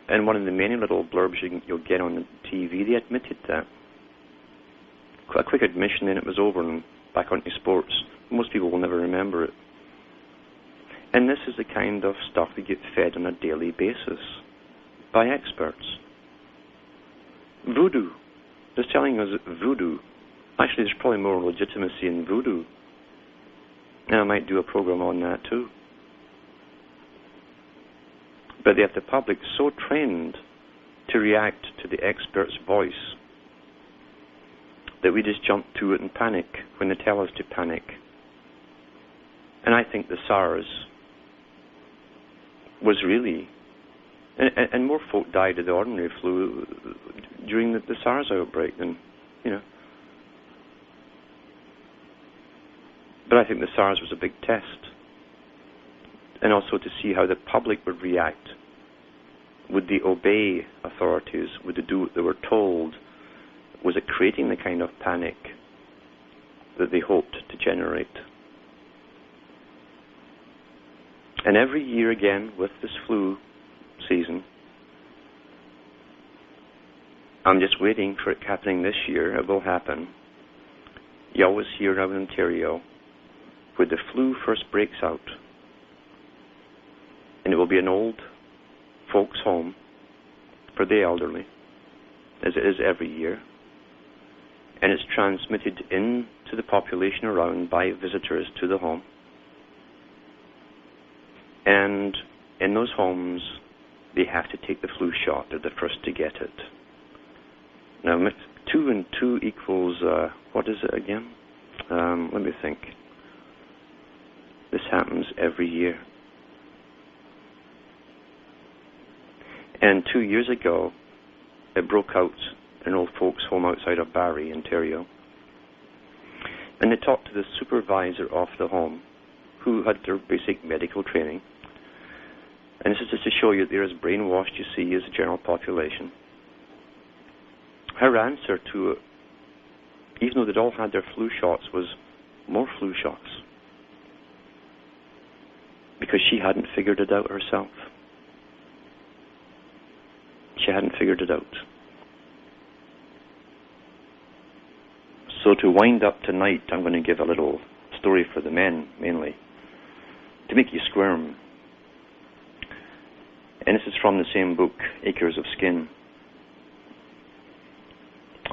Speaker 1: in one of the many little blurbs you'll get on the TV, they admitted that. A quick admission, then it was over and back onto sports. Most people will never remember it. And this is the kind of stuff we get fed on a daily basis by experts. Voodoo. They're telling us voodoo. Actually, there's probably more legitimacy in voodoo. And I might do a program on that too. But they have the public so trained to react to the expert's voice that we just jump to it and panic when they tell us to panic. And I think the SARS was really, and more folk died of the ordinary flu during the SARS outbreak than, But I think the SARS was a big test. And also to see how the public would react. Would they obey authorities? Would they do what they were told? Was it creating the kind of panic that they hoped to generate? And every year again, with this flu season, I'm just waiting for it happening this year. It will happen. You always hear now in Ontario, where the flu first breaks out, and it will be an old folks' home for the elderly, as it is every year, and it's transmitted into the population around by visitors to the home. And in those homes, they have to take the flu shot. They're the first to get it. Now, 2 and 2 equals, what is it again? Let me think. This happens every year. And 2 years ago, it broke out in an old folks' home outside of Barrie, Ontario. And they talked to the supervisor of the home, who had their basic medical training. And this is just to show you they're as brainwashed, you see, as the general population. Her answer to it, even though they'd all had their flu shots, was more flu shots. Because she hadn't figured it out herself. She hadn't figured it out. So to wind up tonight, I'm going to give a little story for the men, mainly, to make you squirm. And this is from the same book, Acres of Skin,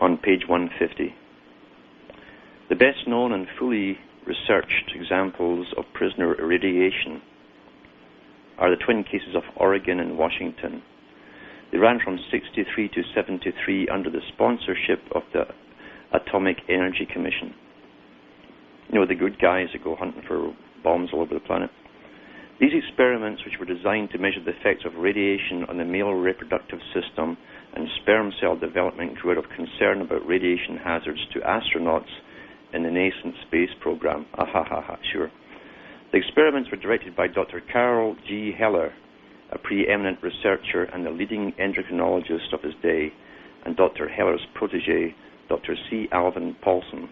Speaker 1: on page 150. The best known and fully researched examples of prisoner irradiation are the twin cases of Oregon and Washington. They ran from 63 to 73 under the sponsorship of the Atomic Energy Commission. You know, the good guys that go hunting for bombs all over the planet. These experiments, which were designed to measure the effects of radiation on the male reproductive system and sperm cell development, grew out of concern about radiation hazards to astronauts in the nascent space program. Sure. The experiments were directed by Dr. Carl G. Heller, a preeminent researcher and the leading endocrinologist of his day, and Dr. Heller's protege, Dr. C. Alvin Paulson.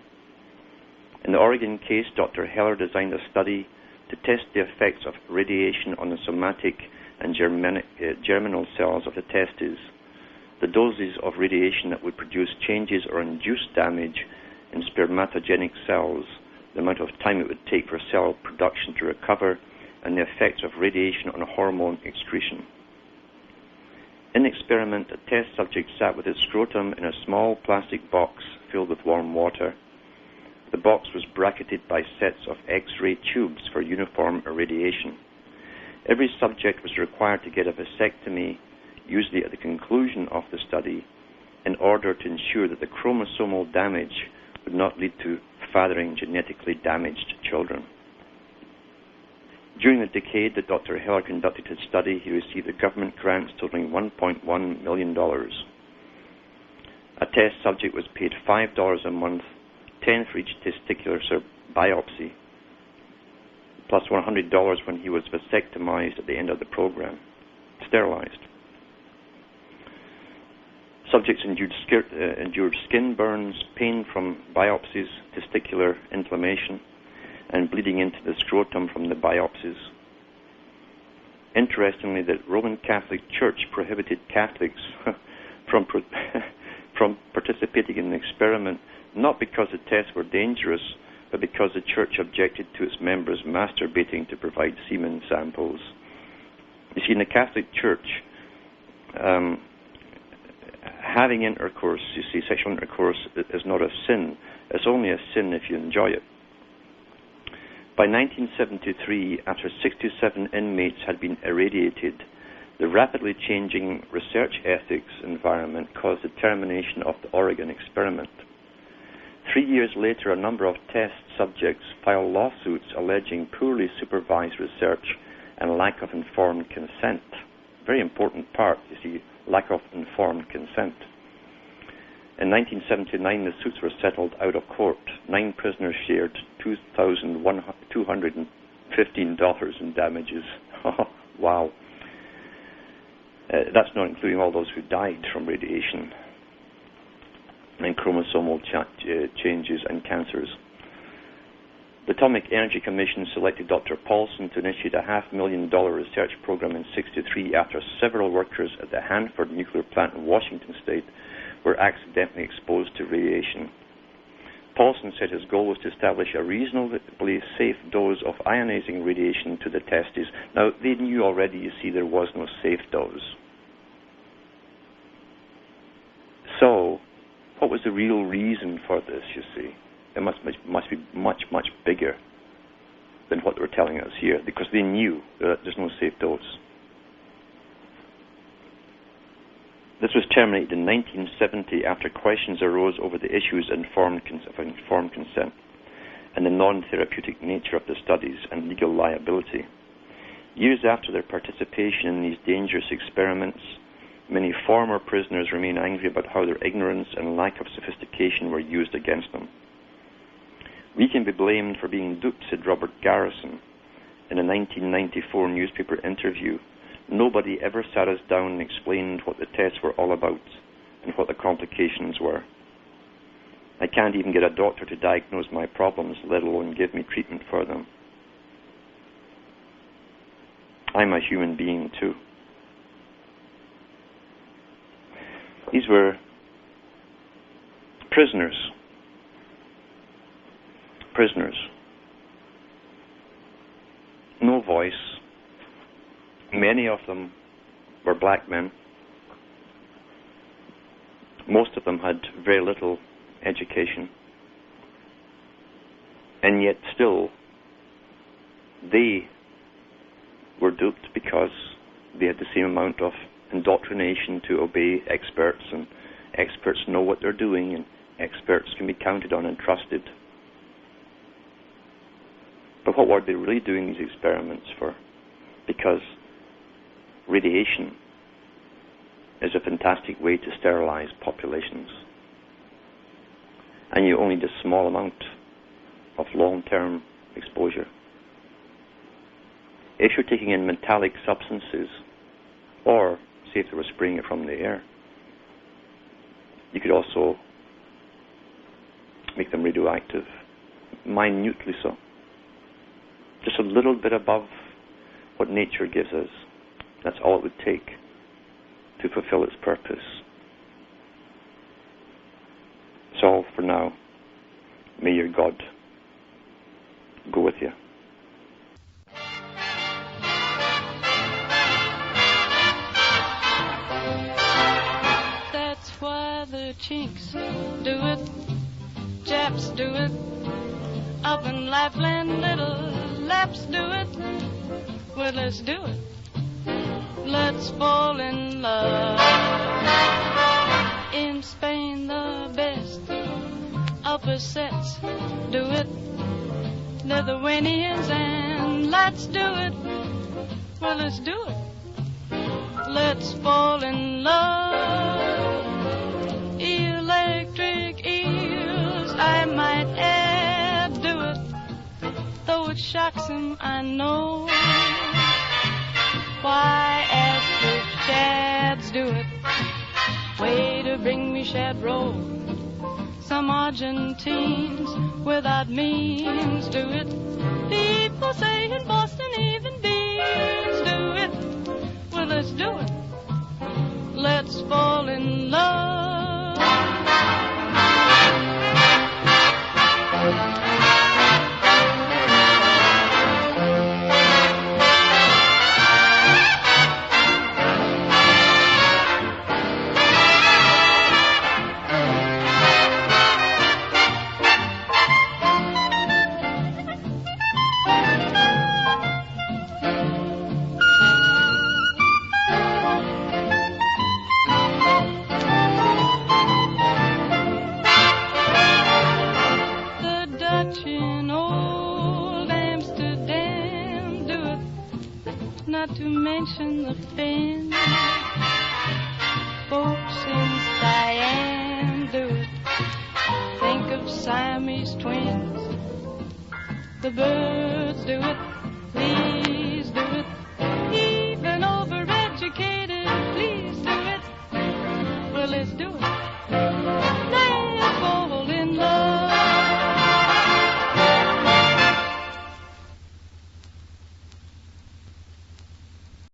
Speaker 1: In the Oregon case, Dr. Heller designed a study to test the effects of radiation on the somatic and germinal cells of the testes, the doses of radiation that would produce changes or induce damage in spermatogenic cells, the amount of time it would take for cell production to recover, and the effects of radiation on hormone excretion. In the experiment, a test subject sat with its scrotum in a small plastic box filled with warm water. The box was bracketed by sets of X-ray tubes for uniform irradiation. Every subject was required to get a vasectomy, usually at the conclusion of the study, in order to ensure that the chromosomal damage would not lead to fathering genetically damaged children. During the decade that Dr. Heller conducted his study, he received a government grant totaling $1.1 million. A test subject was paid $5 a month, 10 for each testicular biopsy, plus $100 when he was vasectomized at the end of the program, sterilized. Subjects endured skin burns, pain from biopsies, testicular inflammation, and bleeding into the scrotum from the biopsies. Interestingly, the Roman Catholic Church prohibited Catholics from participating in the experiment, not because the tests were dangerous, but because the Church objected to its members masturbating to provide semen samples. You see, in the Catholic Church, having intercourse, sexual intercourse is not a sin. It's only a sin if you enjoy it. By 1973, after 67 inmates had been irradiated, the rapidly changing research ethics environment caused the termination of the Oregon experiment. 3 years later, a number of test subjects filed lawsuits alleging poorly supervised research and lack of informed consent. Very important part, you see, lack of informed consent. In 1979, the suits were settled out of court. 9 prisoners shared $2,215 in damages. Wow. That's not including all those who died from radiation and chromosomal changes and cancers. The Atomic Energy Commission selected Dr. Paulson to initiate a $500,000 research program in '63 after several workers at the Hanford nuclear plant in Washington state were accidentally exposed to radiation. Paulson said his goal was to establish a reasonably safe dose of ionizing radiation to the testes. Now, they knew already, you see, there was no safe dose. So, the real reason for this, you see? It must be much, much bigger than what they were telling us here, because they knew that there's no safe dose. This was terminated in 1970 after questions arose over the issues of informed consent and the non-therapeutic nature of the studies and legal liability. Years after their participation in these dangerous experiments, many former prisoners remain angry about how their ignorance and lack of sophistication were used against them. We can be blamed for being duped, said Robert Garrison in a 1994 newspaper interview. Nobody ever sat us down and explained what the tests were all about and what the complications were. I can't even get a doctor to diagnose my problems, let alone give me treatment for them. I'm a human being too. These were prisoners. No voice. Many of them were black men. Most of them had very little education. And yet still, they were duped because they had the same amount of indoctrination to obey experts, and experts know what they're doing, and experts can be counted on and trusted. But what were they really doing these experiments for? Because radiation is a fantastic way to sterilize populations. And you only need a small amount of long-term exposure. If you're taking in metallic substances, or say if they were spraying it from the air, you could also make them radioactive, minutely so. Just a little bit above what nature gives us. That's all it would take to fulfill its purpose. That's all for now. May your God go with you.
Speaker 4: That's why the Chinks do it, Japs do it, up in Lapland little Laps do it. Well, let's do it. Let's fall in love. In Spain, the best upper sets do it. Lithuanians and Lats do it. Well, let's do it. Let's fall in love. Electric eels, I might add, do it. Though it shocks him, I know. Why ask if shads do it? Way to bring me shad roll. Some Argentines without means do it. People say in Boston even beans do it. Well, let's do it. Let's fall in love. Not to mention the Finns, folks in Siam do it. Think of Siamese twins. The birds do it.